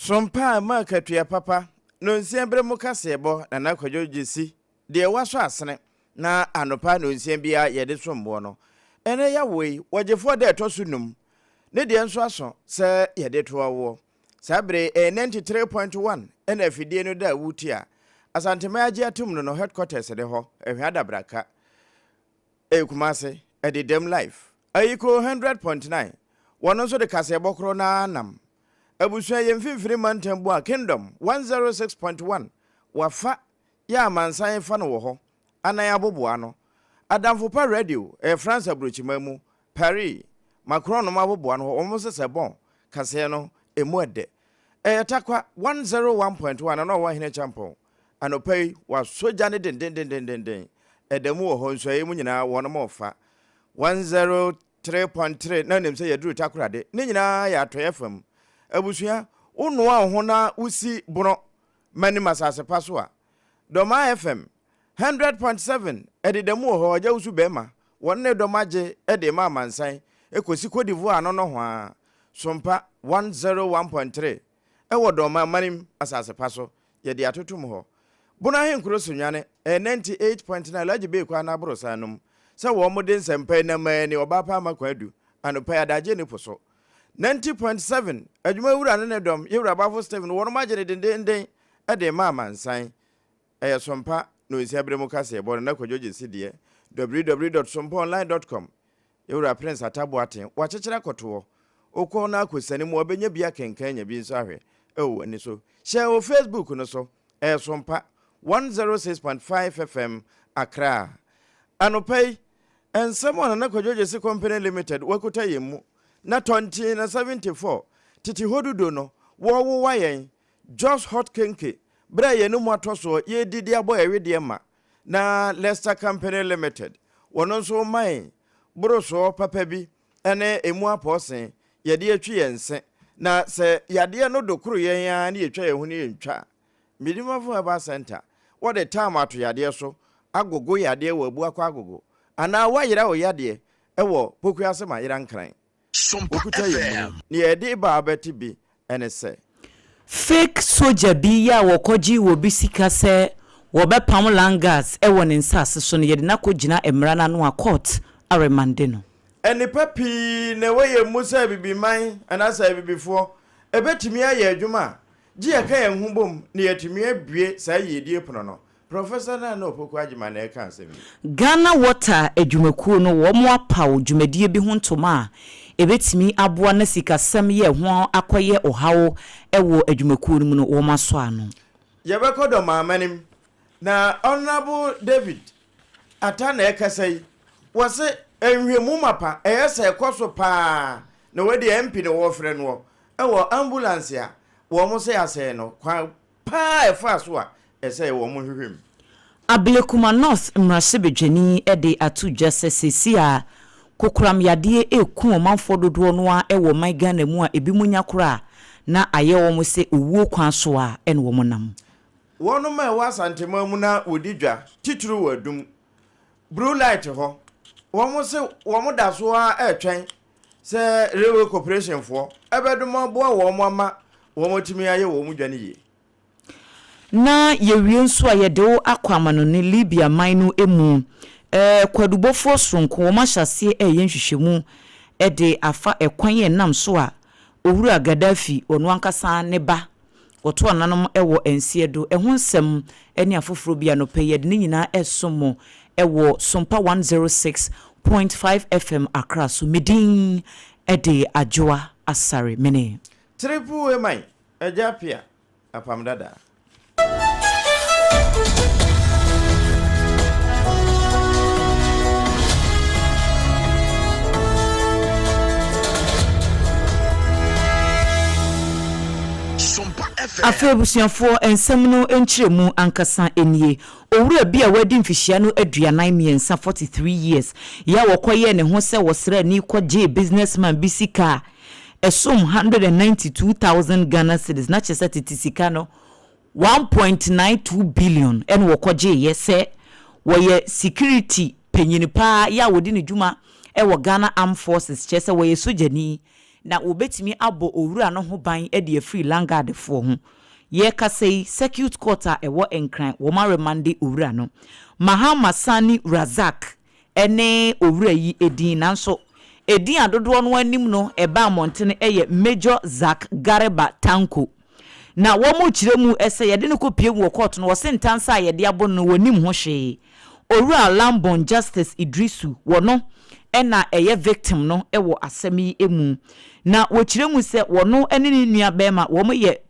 Sompa market papa no nsiembre mu kasebo na nakwadwo gisi de waso asene na anopa no nsiembia ye de sombo no ene ya wei wagefo de tosunum ne de nso aso se ye de toawo sabre 93.1 ene afidie no da wutia asantema age atum no headquarters de ho ehwada braka Kumase de dem life ayiko 100.9 wono so de kasebo kro na nam Abusua yemfimfiri mantembo a Kingdom 106.1 wafa ya mansan fa no wo ho anan aboboa no Adamfopa radio France abrochimamu Paris Macron no aboboa no omo se bon kase no emu ede takwa 101.1 na wa hene champion anopai wa soja ne den edemu wo ho nso yemu nyina wono mofa 103.3 na nem se yaduru takorade ne nyina ya to FM Abusua unu ho na usi bono mani masase paso a Doma FM 100.7 edidemu ho oja usu bema wonne domaje ede ma mansan ekosi kodivu ano no ho a Sompa 101.3 ewo Doma manim asase paso ye de atotum ho bono ahenkuro sonwane 98.9 laje be kwa na abro sanum se wo mo den sempai na mani obapa makwadu anopa ya daje ne poso 90.7 adwuma wura ne dom yewura bafo Steven wono magene den ede ma mansan Sompa no isiabre mu kase bo na kwadwoje sidie www.sompaonline.com yewura Prince Ataboaten wachechera koto okwo na akosani mu obenya bia kenkanya bi nso ahwe ani so share o Facebook no so Sompa 106.5 FM Accra anopai ensemo na kwadwoje si company limited wakuta yemu na 20 na 74 titi hodudo no wo wayen just hot kenke bra ye no motoso ye didi abo ewede ma na Leicester Company Limited wono so mai broso papa bi ene emu aposen ye de atwi yense na se yade no dokuru yen ya na yetwa ye hu ne yentwa midimafo aba center what the time ato yade so agogo yade wabu akwa agogo ana wayira o yade ewo pokuase ma yira nkran SOMPA FM ni edi ba abeti bi ene se fake soldier bi ya wokoji wo bisika se wo be pam langas e won nsase so no yede na kogina emrana no a court aremande no eni papi ne weye musa bibiman anasa bibifo ebetimi aye adwuma ji aka ye hubom ne yetimi abue sa yedie pono no Professor na no poku agima na eka asemi Ghana Water adwumakuo no wo mo apaw dwumadie bi ho ntoma ebetimi aboa na sikasem ye ho akoye ohawo ewo adwumakuo no mu no wo maso ano yebeko do maamanim na Honorable David atana ekasai wose enhwemu mapa eyese ekoso pa na wedi MP ne wo frɛ no ewo ambulance a wo mo se ase no kwa pa efa so a ese wo mo hwehwem Ablekuma North mrasebedwani ede atu jase sesia kokuram yade eku omanfo dodo no a ewo man Ghana mu a ebi munya kora na aye wo mo se owuo kwan so a ene wo mo nam wono ma wa santema mu na odidwa tituru wadum blue light ho wo mo se wo mo da so a etwen se railway corporation fo ebedumo bo wo mo ama wo mo timi aye wo mo dwane ye na yewie nso a yede wo akwamano ne Libya manu emu kwadubofo sonko wo mahase yenhwehwemu ede afa ekwan ye nam so a owura Gaddafi ono ankasa ne ba oto nanom ewo ensiedo eho nsem ene afoforo bia no peyed ne nyina esomo ewo Sompa 106.5 FM Accra so medin ede adwoa asare mene triple emai ejapia APAM DADAA Afebusianfo ensem no enchiremu ankasa enie owura bi a wadi mfihia no aduanan miensa 43 years ya wokoye ne ho se wosra ni kwaje businessman bisika esom 192,000 Ghana cedis na chese titisika no 1.92 billion en wokoje yese woye security penyini pa ya wodi ne dwuma e wo Ghana Armed Forces chese woye sojani na obetimi abo owura no ho ban e de free landguard fo ho ye ka sei circuit court a ewo enkran wo ma remande owura no Mahama Sani Razak ene owura yi edin nanso edin adodo no anim no eba amontene eye Major Zak Gareba Tanko na wo mu kiremu ese ye de no kopie wo court no wo sentansa ye de abo no wanim ho hwe owura Lambon Justice Idrisu wono ena eye victim no ewo asemi emu na wo kiremu se wono ene ni nua bema wo mo ye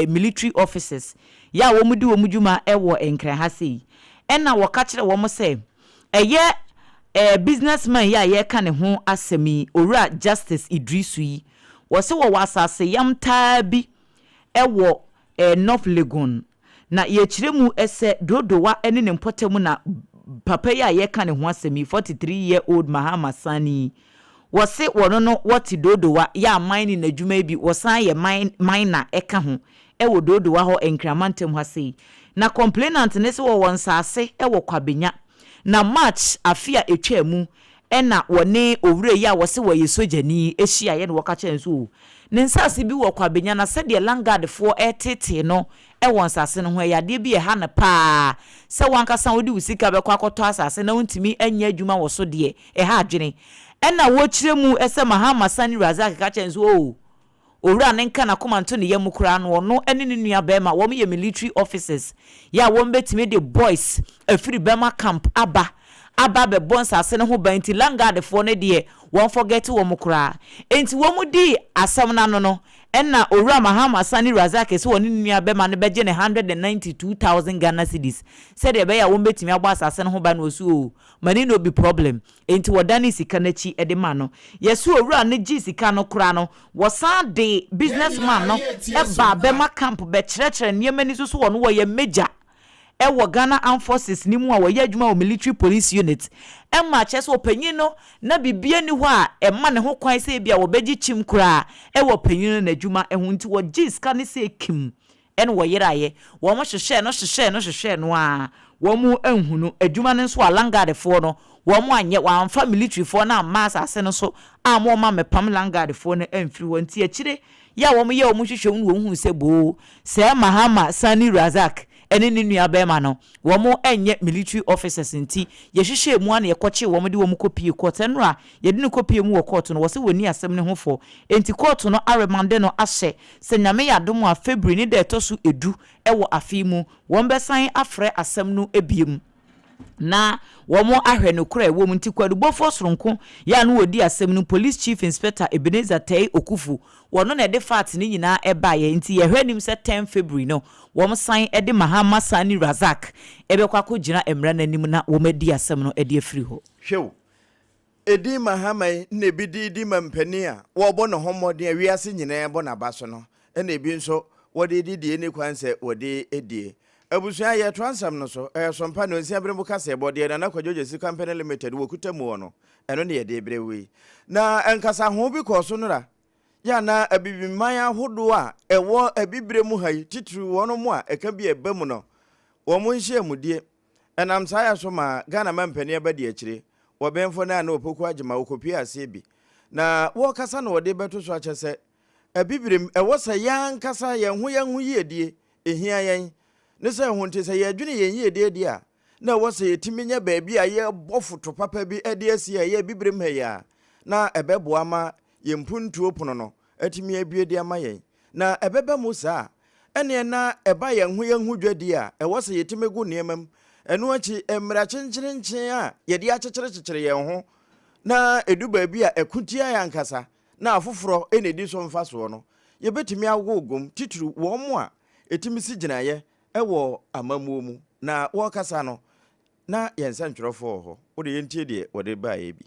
military officers ya wo mu di wo mu djuma ewo enkran ha sei ena wo ka kire wo mo se eye businessman ya ye ka ne ho asemi owura Justice Idrisu yi wo se wo wasase yam taabi ewo North Legon na ye kiremu ese dodowa ene ne mpotemu na papa ya ye ka ne ho asemi 43-year-old Mahama Sani wose wono no woti dodowa ya mine na dwuma bi wosan ye mine eka ho ewo dodowa ho enkramantem ha sei na complainant ne se wo wonsase ewo kwabenya na march afia etwamu ena wone owure ya wose wo yesojani ehia ye ne woka chenso ne nsase bi wo kwabenya na se de landguard fo etete no ewo nsase no ho ya de bi ha na pa se wankasa wodi usika be kwa akoto asase na wontimi anya adwuma wo so de ha adwene ena wo kiremu ese Mahama Sani Razak ka chenso owura ne nka na komanto ne yam kura no no ene ne nua bema wo me military officers ya wo mbetime de boys afiri bema camp aba be bonsa ase ne ho banti landguard fo ne de won forget wo mukura enti wo mu di asam na no ena owura Mahama Sani Razak ese woni nua bema ne beje ne 192,000 Ghana cedis said e be ya wo mbetime abo asase ne ho ba no osu mani no be problem enti wodani sika na chi ede ma no yesu owura ne gi sika no kura no wosan de businessman no eba bema camp be kire niam ni so wono wo ye major ewo Ghana Armed Forces ni mu a wo ye adwuma o military police unit emma chese opanyin no na bibie ni ho a emma ne ho kwan se bia wo beji chim kura ewo panyin na adwuma ehun ti wo gi sika ne se kim en wo yeraye wo mo hwehwe no a wo mu enhunu adwuma ne so landguard fo no wo mo anye wa amfa military fo na mass ase no so a mo ma mepam landguard fo no emfiri won ti akire ya wo mo ye wo mo hwehwe no wo hu se bo se Mahama Sani Razak ene ni nua bema no wo mo enye military officers nti ye hwehwe mu ana ye koche wo mo de wo mo kopie court enra ye de no kopie mu wo court no wo se woni asem ne ho fo enti court no aremande no ahye se nyame yadom a February ni de to so edu ewo afimu wo mbesan afre asem no ebiem na womo ahwe no kura wo munti kwadu bofo soronko ya no wodi asem no police chief inspector Ebenezer Tei Okufu wono na de fat ni nyina eba ye nti ye hwanim se 10 February no wom san ede Mahama Sani Razak ebekwa ko gina emra nanim na wo madi asem no ede afiri ho hwew edi Mahama na bidi mampani a wo bo no homode awiase nyina ebo na baso no na ebi nso wode didi ene kwanse wode edie abusuya ye transam no so SOMPA 106.5 kase bode na nakwajoje company limited wo kutamu no eno ne ye de brewe na enkasa ho bi ko so nura ya na abibiman ahodo a ewo abibre mu hai titru wono mu a eka bi eba mu no wo mu nhye mudie enam sa ya so ma Ghana mampani abadi akire wo benfo na na opoku agema wo kopi ase bi na wo kasa na wode beto so achese abibrem ewo sa yan kasa yan hu yiedie ehia yan ne se ho nte se ye adwene ye yiedie a na wo se yetiminya baabi a ye bofoto papa bi ade asi a ye bibrem ha ya na ebebo ama yempuntu opono no atimi abiede ama yen na ebebe mu saa ene na eba yen hu dwadi a ewo se yetimegu niemam eno achi emra chenchen a yede akyekyere yen ho na edu baabi a ekutia yankasa na afoforo enedi so mfaso no yebetimi agogom tituru wo mo a etimi si ginaye ewo amamuo mu na wo kasa no na yensa ntwerofo ho wo de yentie de wo de ba ye bi.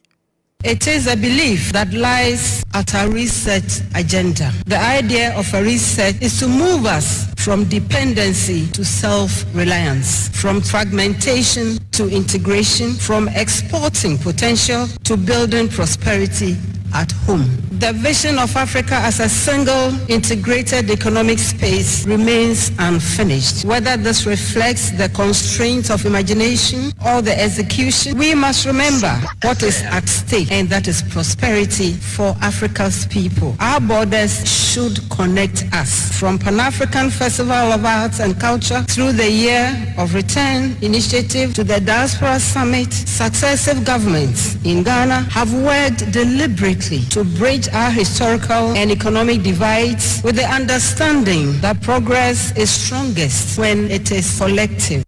It is a belief that lies at our reset agenda. The idea of a reset is to move us from dependency to self-reliance, from fragmentation to integration, from exporting potential to building prosperity at home. The vision of Africa as a single integrated economic space remains unfinished. Whether this reflects the constraints of imagination or the execution, we must remember what is at stake, and that is prosperity for Africa's people. Our borders should connect us. From Pan-African Festival of Arts and Culture through the Year of Return initiative to the Diaspora Summit, successive governments in Ghana have worked deliberately to bridge our historical and economic divides with the understanding that progress is strongest when it is collective.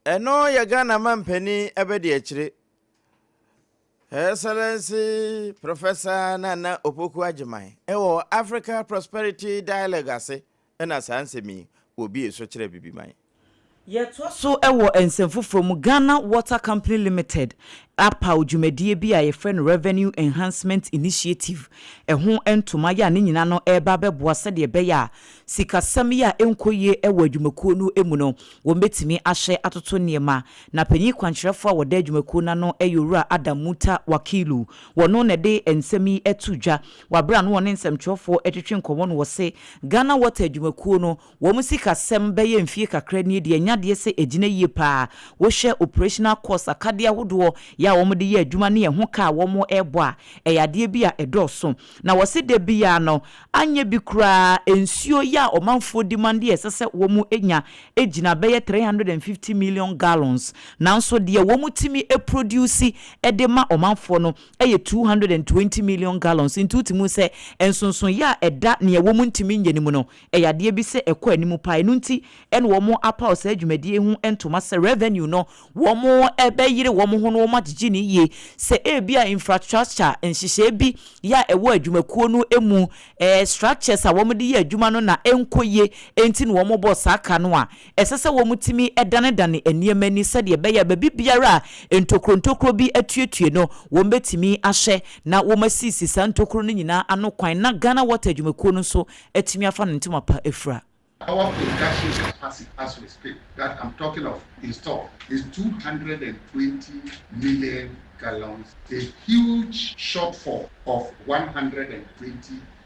Eno ya Ghana mampeni ebedi echiri. Excellency Professor Nana Opoku Agyeman. Ewo Africa Prosperity Dialogue ase ena sansemi obi eso kire bibiman. Yetwa so ewo ensemfofo mu Ghana Water Company Limited APAM dwumadie bi a yefrɛ Revenue Enhancement Initiative ɛho entoma ya ne nyina no eba beboa sɛ de beya sikasɛm ya enkoye ewo adwumakuo no emu no wo betimi ahye atoto niema na panyi kwankyerɛfo a wɔda adwumakuo na no eyowura Adamuta Wakilu wono ne de ensemi etudwa wabra no wone nsɛmtwerɛfo etwetwe nkɔmɔ no wɔ se Ghana Water adwumakuo no wo mu sikasɛm bɛyɛ mfie kakra ni de nyade se ejina yie pa wo hwɛ operational cost akade ahodoɔ ya wo de ye adwuma ne ho ka wo mo ebo a eyade bi a edoso na wo se de bi ya no anye bi kura ensuo ya omanfo demand esese wo mu enya ejina beye 350 million gallons nanso de wo mu timi produce edema omanfo no eye 220 million gallons into timu se ensonson ya eda ne wo mu ntimi nyenimu no eyade bi se ekɔ animu pa enu nti ene wo mo apa o se adwumadie hu entoma se revenue no wo mo ebeyire wo mo ho no wo magigi ni ye se ebia infrastructure enhyehyɛ bi ya ewo adwumakuo no emu structures a wo mo de ye adwuma no na enkoye enti no wo mo boss aka no a esese wo mo timi edane eniema ni se de beya ba bibiara ntokro bi atuetue no wo betimi ahye na wo masisi santokro no nyina ano kwan na Ghana Water adwumakuo no so etimi afa no ntoma pa efra. Our production capacity, as we speak, that I'm talking of installed, is 220 million gallons, a huge shortfall of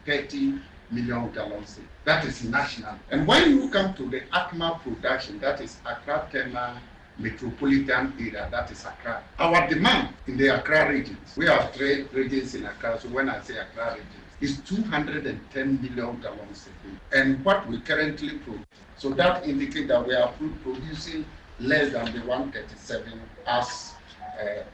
30 million gallons. That is national. And when you come to the APAM production, that is Accra Tema metropolitan area, that is Accra. Our demand in the Accra regions, we have 3 regions in Accra, so when I say Accra regions, is 210 million gallons a day. And what we currently produce, so that indicates that we are producing less than the 137 as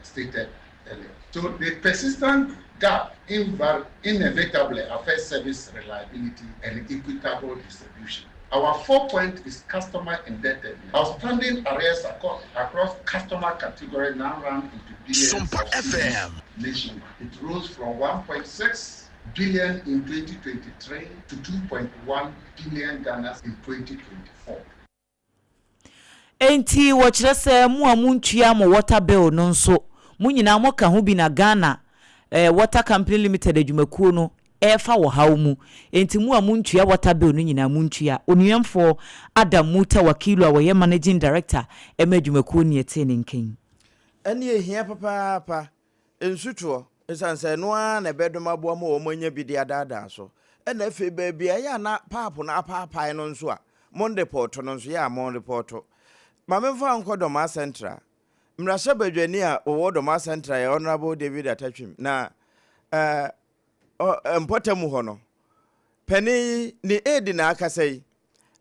stated earlier. So the persistent gap inevitably affects service reliability and equitable distribution. Our 4 point is customer indebtedness. Outstanding arrears across customer category now run into billions SOMPA FM nationwide. It rose from 1.6 billion in 2023 to 2.1 billion Ghana in 2024. Enti wo kyerɛ sɛ mu a muntua mo water bill no nso mu nyina mo ka ho bi na Ghana Water Company Limited adwumakuo no efa wo hawo mu enti mu a muntua water bill no nyina muntua onuamfo Adamuta Wakilu a wo managing director adwumakuo ne ete ne nken Ani ehia papa ensutuo esanse no a na bedom aboa mo manya bi de adada so na efe ba bia ya na papo na apaapai no nso a mon report no nso ya mon report mamemfa nko Doma Central mrasha badwani a wo Doma Central ya Honorable David Atwim na mpotamu ho no pani ni edi na akasai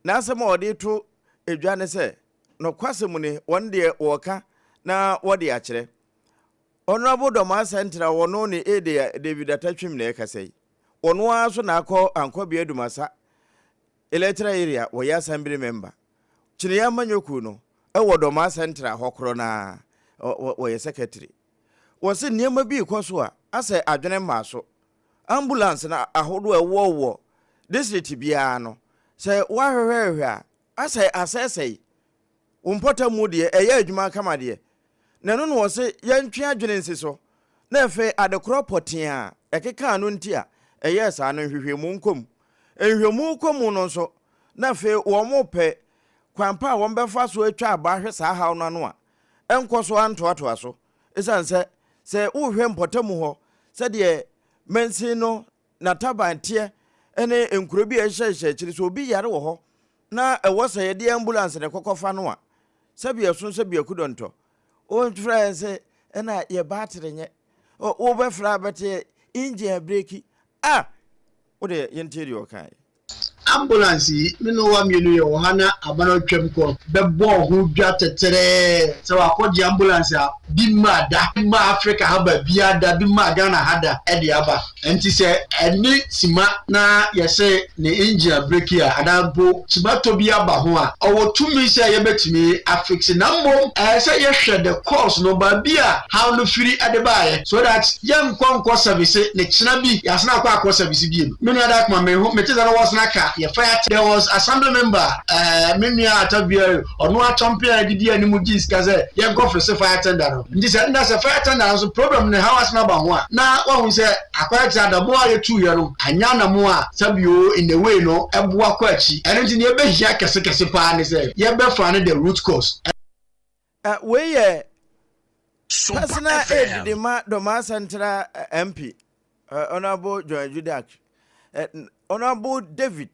na asema ode to edwane se no kwasemu ne wonde woka na wode akire Honorable Doma Central wono ne edi David Atwim na ekasai wono aso na anko bia dumasa electoral area wo ya assembly member chine ya manyoku no ewo Doma Central hokro na wo ye secretary wo se niema bi ikoso a ase adwene maso ambulance na ahodo ewo district bia no se wahwehwe a ase asesei umpota mu de eya adwuma kama de na no wo se yantwe adwene nsiso na efe adekoro poten a ekeka no nti a eya sa no hwehwemu nkom ehwemu nkom no so na efe wo mo pe kwampa a wo mbefa so atwa abahwe sa ha no no a enkoso antoato aso esanse se wo hwe mpotamu ho se de mensi no na tabantie ene enkuro bi ehye chiri so obi yare wo ho na ewo sa ye de ambulance ne kokofa no a sabi esun sabi akudonto o ntfra se ena ye battery nye o be fra bete engine brake o de interior kai ambulance me no wa mienu ye wo hana abana twem ko bebo ho dwa tetere se wa kodi ambulance a bi ma da ma Africa haba bia da bi ma Ghana hada e de aba enti se eni sima na ye se ne engine brake a adabo sibato bi aba ho a owo tumi se ye betimi affix na mbom se ye hwe the course no ba bia how no firi adebaye so that yam konko service ne kina bi yasna akwa service bi me no ada kuma me ho me teza no was na ka there was assembly member menu atabia onu a champion didi animu jeans kaze ye go for fire tender no ndi se nda se fire tender so problem ne house na ba ho a na wa hu se akwata da boa ye tu ye no anya na mo a sabio in the way no eboa kwa chi ene ndi ne be hia kese pa ne se ye be fa ne the root cause we ye personal aid de ma do ma central MP honorable John Judak honorable David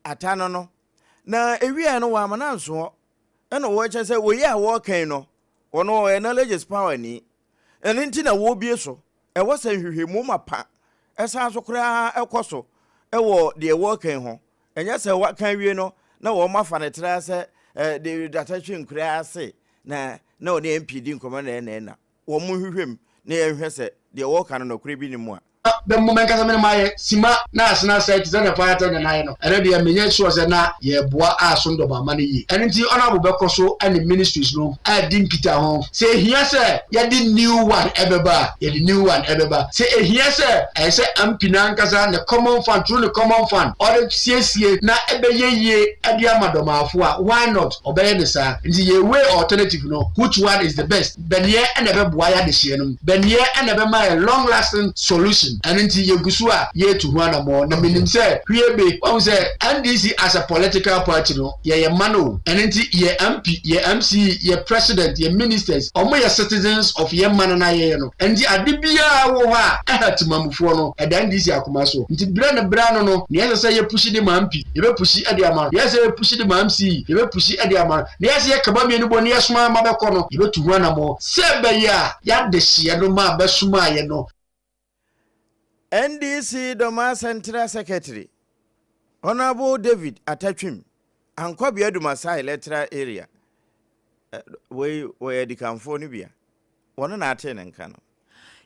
atano no na ewia no wa mananso ena wo che se wo ye a wo kan no ono e knowledge power ni ene nti na wo bie so e wo se hwehwemu mapa esa so kura ekoso e wo de wo kan ho enya se wa kan wie no na wo mafa ne tra se de data twen kura ase na o ne MPD nkoma na wo mu hwehwem na ye hwe se de wo kan no kura bi ni mu a the moment kasa mena maye sima na asena site zana fire tender na ye no ere de menye sure se na ye boa asondo ba mane yi enti honorable bekoso and ministries no adin kita ho say here say ye di new one ebeba ye di new one ebeba say here say I say ampina nkasa the common fund through the common fund or the CCA na ebeye ye ade amadomafo a why not obeye ne sa enti ye way alternative no which one is the best benye and ebeboa ya de hye no benye and ebema a long lasting solution and into Yugusua, ye to one more. No meaning say, be one say, NDC as a political party, no, ye mano, and into ye MP, ye MC, ye president, ye ministers, or more citizens of ye manana ye no, and the Adibia woha, I had to mamufono, and NDC akumaso. Into Brano no, yes, I say you push the mampi, you will push it at the amount, yes, I push the mamsi, you will push it at the amount, yes, I come in one year small mabacono, you will to one more. Sebe ya de shiano ma besuma ye no. NDC Doma Central Secretary Honorable David Atachim Ankobia Dumasai electoral area we di kamfo ni bia wono na ate ne nka no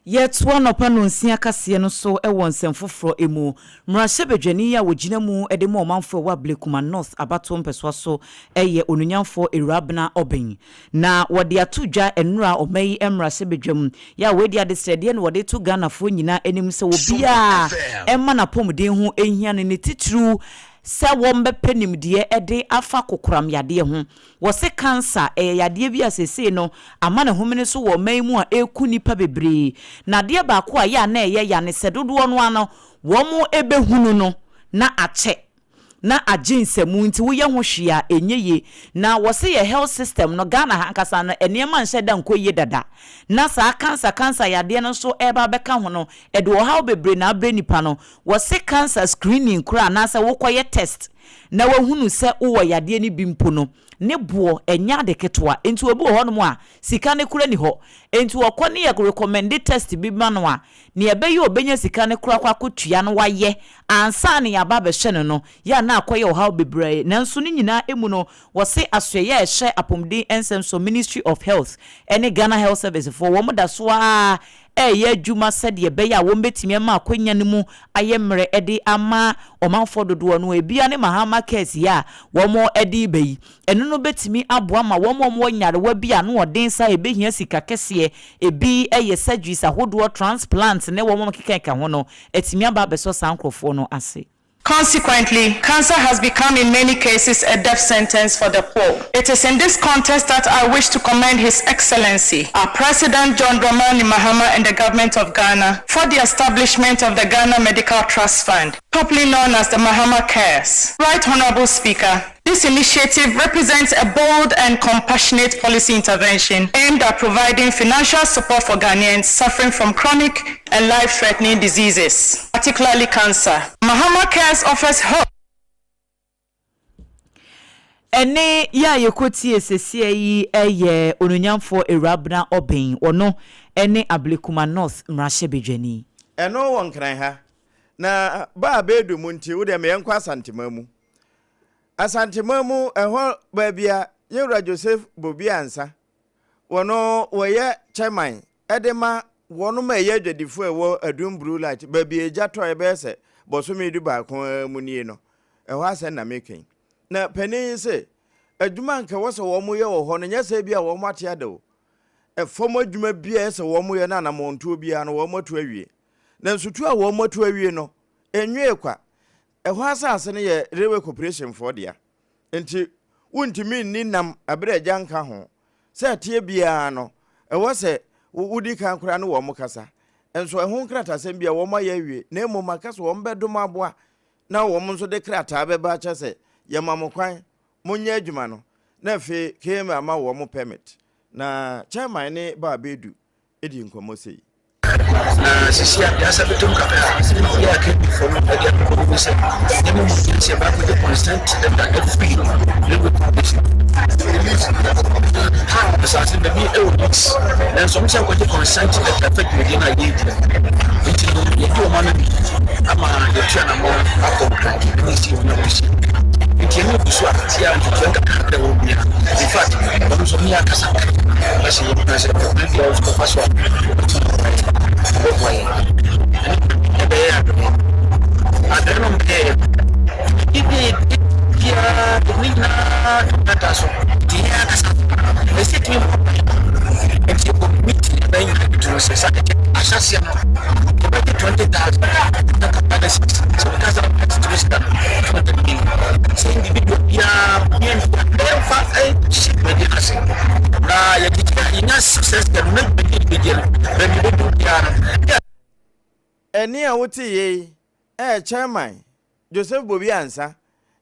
yet one upon nsia kase no so e won semfoforo emu mrahye bedwani ya wogina mu e de mo manfo wa Blekuma North abato mpeswa so eye onunyamfo Erabna Oben na wode atudwa enura omayi mrahye bedwam ya we dia de srede no wode to Ghana fo nyina enim se obia emma na pomden ho ehia ne titru se wombe penim de ede afa kokoram yade ho wo se cancer yade bi asese no ama ne homene so wo man mu a eku nipa bebre na de ba ko a ya na ya ne sedodo no ano wo mu ebehunu no na ache na aginsemu nti wo ye ho hwea enyeye na wo se ye health system no Ghana hankasa no enema nhye da nkoye dada na sa cancer yade no so eba beka ho no ede wo haw bebre na abre nipa no wo se cancer screening kura na sa wo koye test na wahunu se wo yade ni bimpo no ne bo enya de ketwa enti obi ho no a sika ne kura ni ho enti wo kɔ ne ye recommended test bi ma no a ne ebe ye obenya sika ne kura kwa kotua no waye ansa ne ya ba be hwe no ya na akoye wo haw bebre nanso ne nyina emu no wo se asoye ye hye apomden ensem so Ministry of Health ene Ghana Health Service for wo mo da so a ye adwuma sede be ya wo betimi ma akwanya ne mu ayemre ede ama omanfo dodo no ebia ne mahama case ya wo mo ede beyi eno no betimi aboa ma wo mo nyare wa bia no odin sa ebehia sika kese ebi eye surgeries ahodo transplant ne wo mo keka ho no etimi aba beso sankrofo no ase. Consequently, cancer has become in many cases a death sentence for the poor. It is in this context that I wish to commend His Excellency, our President John Dramani Mahama and the government of Ghana for the establishment of the Ghana Medical Trust Fund. popularly known as the Mahama Cares. Right Honorable Speaker, this initiative represents a bold and compassionate policy intervention aimed at providing financial support for Ghanaians suffering from chronic and life-threatening diseases, particularly cancer. Mahama Cares offers hope. Ene ya yekoti esesia yi eye onunyamfo Erabna Obin ono ene Ablekuma North mrahye bedwani. Eno won kran ha na ba bedu munti wo de me yankwa asantemamu. Asantemamu eho ba bia Yewra Joseph Bobiansa wono woye chairman edema wono ma ye dwadifo ewo Adum Blue Light ba bia ejato ebese bosomi du ba kon munie no eho asen na meken na panin se adwuma nka wo se wo mo ye wo ho no nyese bia wo mo ate adawo efom adwuma bia se wo mo ye na na monto bia no wo mo to awie na nsutu a wo mo to awie no enwe kwa eho asase ne ye railway corporation for dia enti wuntimi ni nam abere janka ho se tie bia no ewo se wudi kan kura no wo mo kasa enso eho nkrata sem bia wo mo ye awie na emo makasa wo mbedom aboa na wo mo nso de krata beba cha se yamamokwan munya adwuma no na fe kema ama wo mo permit na chairman ne ba bedu edi nkomo sei na sisi ya sabetum kafe ya ke from ya ko se nemu se ba ko de consent that every legal condition sa se de bi eudix na so mse ko de consent that affect me na yi nti ye do ma na ama ye tua na mo akon ni si na mo si nti ni so atia nti ka wo bia in fact ba so mi akasa ba se ye na se ko bi o ko paso I don't care. Eni a wote ye chairman Joseph Bobiansa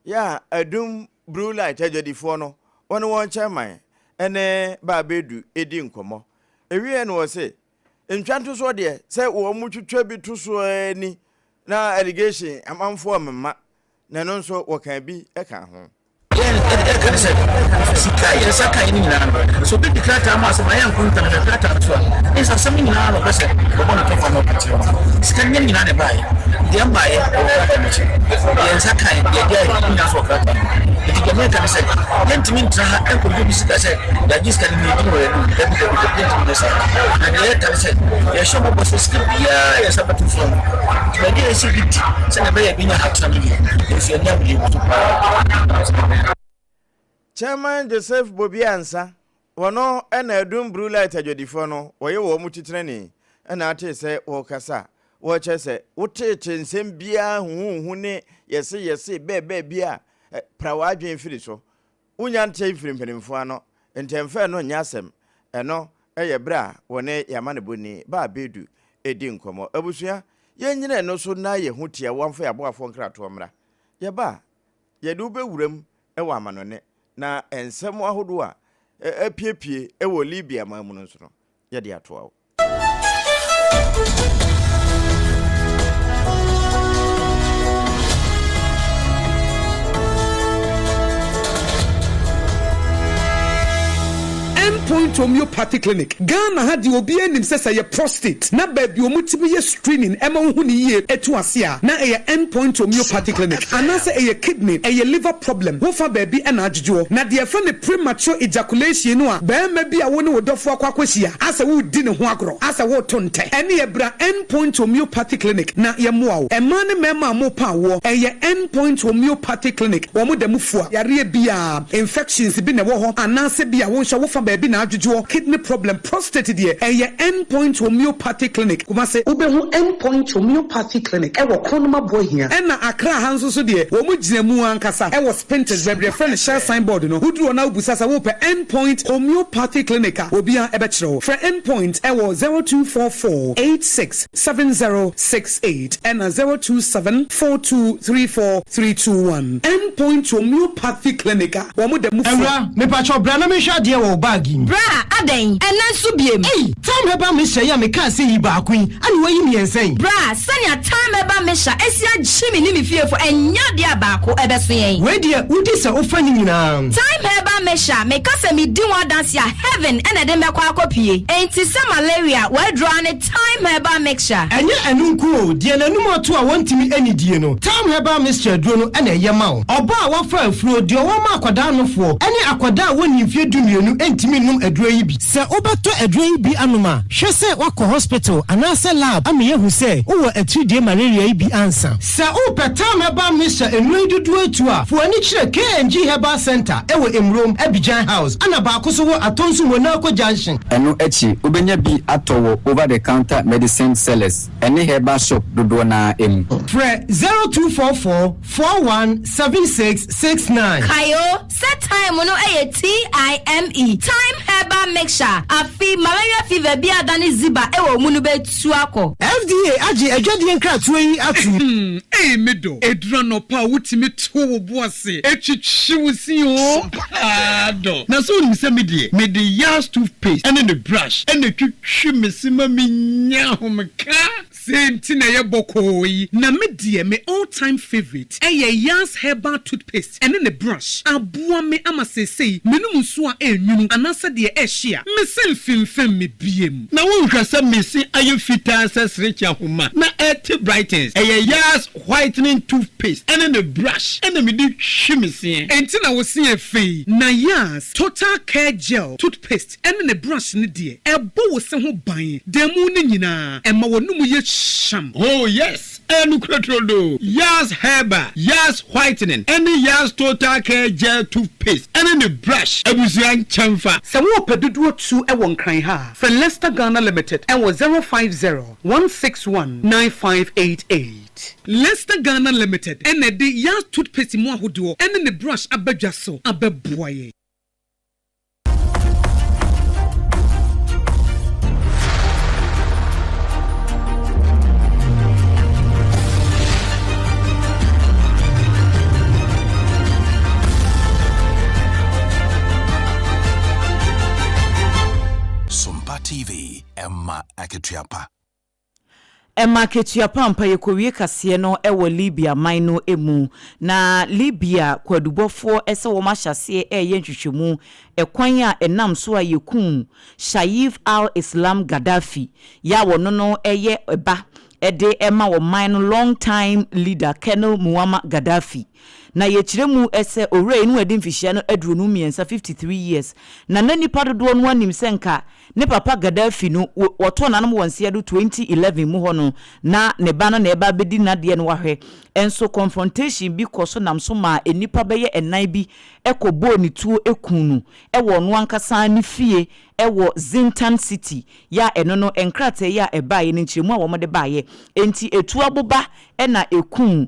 ya Adum Blue Light ajodifo no won chairman ene ba bedu edi nkomo ewie no wo se ntwanto so de se wo mu twetwa bi to so ani na allegation amanfo amema na no nso wo kan bi e kan ho so big declare ma se mayan kunta na declare so esa sami na no pese ko bono to famo patio skan nyen na ne bae de mbae o ka mechi yen saka ye dia ina so ka ta ti ke me kan se yen timin tra en ko bi sika se da gis kan ni di wo edu da bi de se na de ta se ye sho mo so skip ya ya sabatu fo to de se git se na be bi nya hatami e se nya bi to pa Chairman Joseph Bobiansa wono ena Adum Blue Light ajodifo no woye wo mutitre ni ena ate se wo kasa wo che se wotete nsem bia hu ne yese be bia prawa adwen firi so unya nte firi mpenimfo ano ntemfa no nyasem eno eye bra wone yamane boni ba bedu edi nkomo abusua yenyina no so na ye hutia wamfo yaboafo nkrato mra ye ba ye du be wuram ewa amanone na ensem ahodo a apiepie ewo Libya mamu no nso no ye de atoa wo 10-point homeopathy clinic. Ghana had the obi enim say ye prostate. Na baby omutimi ye screening ema hu ni ye etu asia. Na ye 10-point homeopathy clinic. Anase ye kidney, ye liver problem. Wo fa baby ena ajuju. Na de fa ne premature ejaculation no a ba ma bi a wo ne wodofo akwakwahia. Asa wo di ne ho agro. Asa wo tonte. Ene ye bra 10-point homeopathy clinic. Na ye moa wo. Ema ne mema mo pa wo. Ye 10-point homeopathy clinic. Wo mo da mufua. Yare bia infections bi ne wo ho. Anase bia wo hwa wo fa baby na adwojo kidney problem prostate de eye endpoint homeopathy clinic kuma se obehu endpoint homeopathy clinic e wo konoma boy hia e na akra hanso so de wo mu gina mu ankasa e wo spintex bebre friend share signboard no huduro na obusasa wo pe endpoint homeopathy clinic obia e be kire for endpoint e wo 0244867068 and 0274234321 endpoint homeopathy clinic wo mu de mu Emra me pacho bra na me hwa de wo bagi bra aden ena so biem Tom heba me hye ya me ka se yi ba kun ani wayi mi ensen bra sanya time heba me hya esi agye me ni me fiefo enya de abako ebeso yen we de udi se ofani nyina time heba me hya me ka se me di wa dance ya heaven ena de me kwa akopie enti se malaria we draw ne time heba mixture enye enunku de nanum oto a wontimi anidie no time heba mixture duro no ena ye ma wo oba a wafa afuro de wo ma akwada nofo ene akwada a woni mfie dumienu entimi num aduro yi bi se obeto aduro yi bi anuma hwe se wako hospital anase lab ame hu se wo atudie malaria yi bi ansa se o petam heba mixture enui dudu atu a fo ani kire KNG Herbal Center ewo Emrom Abidjan House ana ba ko so wo atonsu Monaco Junction eno echi obenya bi atowo over the counter medicine sellers ene herbal shop dodo na em Fre 0244417669 Kayo set time no TIME time heba mixture afi malaria fever bi adani ziba ewo munu betu akọ FDA agi adwade nkratu yi atu medo edra no pa wutimi to wo boase etwitwi wusi o ado na so ni se me de yas toothpaste and the brush and the twitwi mesima menya homka senti na ye bokoyi na me die me all time favorite yas herbal toothpaste and the brush aboa me amasesei menum so a enwunu anasa de ehia me semfimfem me biem na won hwasa mesi aye fita sesrecha homa na et brightens yas whitening toothpaste and the brush and me de hwimese enti na wo se afei na yas total care gel toothpaste and the brush ne de ebo wo se ho ban demu ne nyina ema wonum ye sham oh yes Enukratrodo, Yas Herba, Yas Whitening, and the Yas Total Care Gel Toothpaste, and the brush, Ebusian Chamfa. Sawo pedudu tu e won kran ha. For Leicester Ghana Limited, and was 050-161-9588. Leicester Ghana Limited, and the Yas Toothpaste mo ahodo, and the brush abedwaso, abeboye. SOMPA TV Emma Aketiapa. Emma Aketiapa mpa yekowie kase no ewo Libya maino emu na Libya kwadubofo ese wo mahase nhwehwemu ekwan a enam so a yekun Shaif al-Islam Gaddafi ya wono no eye eba ede ema wo maino long time leader Colonel Muammar Gaddafi na yechiremu ese ore enu edi mfihia no aduru no 53 years na nipa dodo no anim senka ne papa Gaddafi no woto nanom wonse do 2011 mu hono na ne bana na eba bedi na de no wahwe enso confrontation bi koso nam so ma enipa beye enan bi ekobo ni tuo ekunu ewo no ankasa ni fie ewo Zintan City ya eno no enkrate ya ebaye ni nchiremu a wo mode baye enti etu aboba ena ekun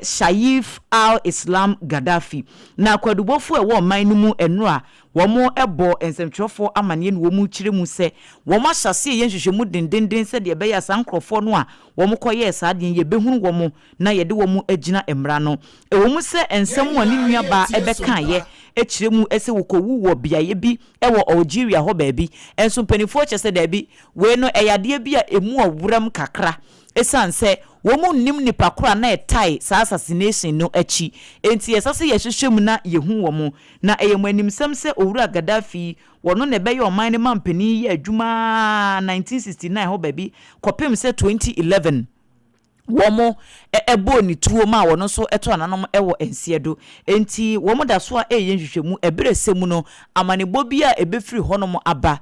Shaif al-Islam Gaddafi na kwadubofo ewo man no mu eno a womo ebo ensemtwofo amane no womu kire mu se womo ahyase yenhwehwemu dendenden se de be ya sankrofo no a womo koye saade ye behunu womo na ye de womo agina emra no womu se ensem wani nuaba ebeka ye ekire mu ese wokowu wo biaye bi ewo Algeria ho baabi enso penifo chese da bi we no eyade bi a emu awuram kakra esanse womu nim nipa kora na etai sa assassination no achi enti yesase yehwehwem na yehu womu na eyemanim semse owura Gaddafi wono ne beye oman ne mampani ye adwuma 1969 ho baabi kopem se 2011 womo ebo ni tuo ma wono so eto ananom ewo ensiedo enti womo da so a yenhwehwemu eberesemu no amanebo bi a ebefiri honom aba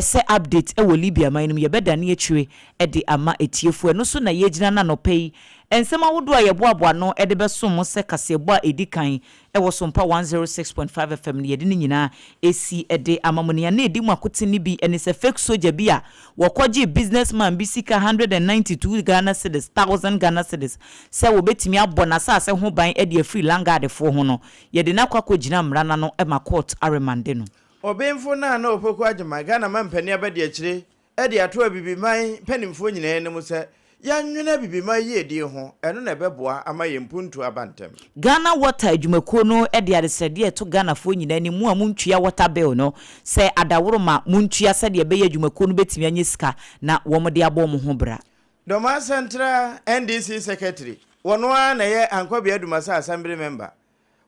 se update ewo Libya mainum ye beda na yechwe de ama etiefu no so na yegina na no pay ensema wodo a yeboaboa no e de beso mo se kasebo a edikan e wo SOMPA 106.5 FM ne yede ni nyina esi ede amamonia na edi mu akote ni bi ene se fake soldier bi a wokoje businessman bi sika 192 Ghana cedis 1000 Ghana cedis se wo betimi abona sa se ho ban e de free langard fo ho no yede na kwakogina mrana no e ma court aremande no obemfo na na opoku agema Ghana mampani abadi akire e de ato abibiman panimfo nyina enem se yanwena bibima yedi ho eno na beboa ama yempuntu abantem Ghana water adwumako no e de adesede to Ghana fo nyina ni mu a muntua water bill no se adaworo ma muntua se de be adwumako no betimi anye sika na wo mo de abo mo ho bra Doma Central NDC secretary wono na ye ankwabi adumasa assembly member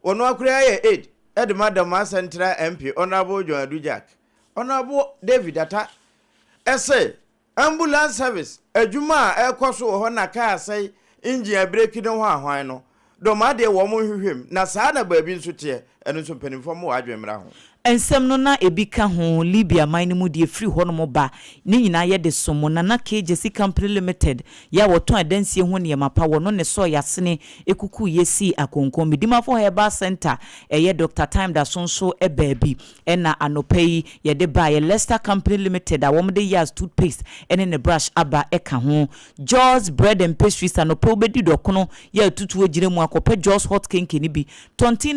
wono akura ye aid eduma Doma Central MP honorable John Adujak honorable David Ata ese ambulance service adwuma ekoso ho na kaa sai engine breki no ho ahwan no Doma de wo mo hwehwem na saa na baabi nso te eno nso panimfo mo adwemra ho ensem no na ebika ho Libya mine mu de free ho no mo ba ni nyina ye de somo na KJC Company Limited ya woto adansie ho ne mapa wono ne so yasene ekuku yesi akonkom midimafo Herbal Center ye Dr. Time da sonso e baabi na anopai ye de ba ye Leicester Company Limited a wom de years toothpaste ene ne brush aba eka ho Jaws Bread and Pastries anopo bedi dokono ye tutu ogire mu akopa Jaws Hot Cake ni bi tontina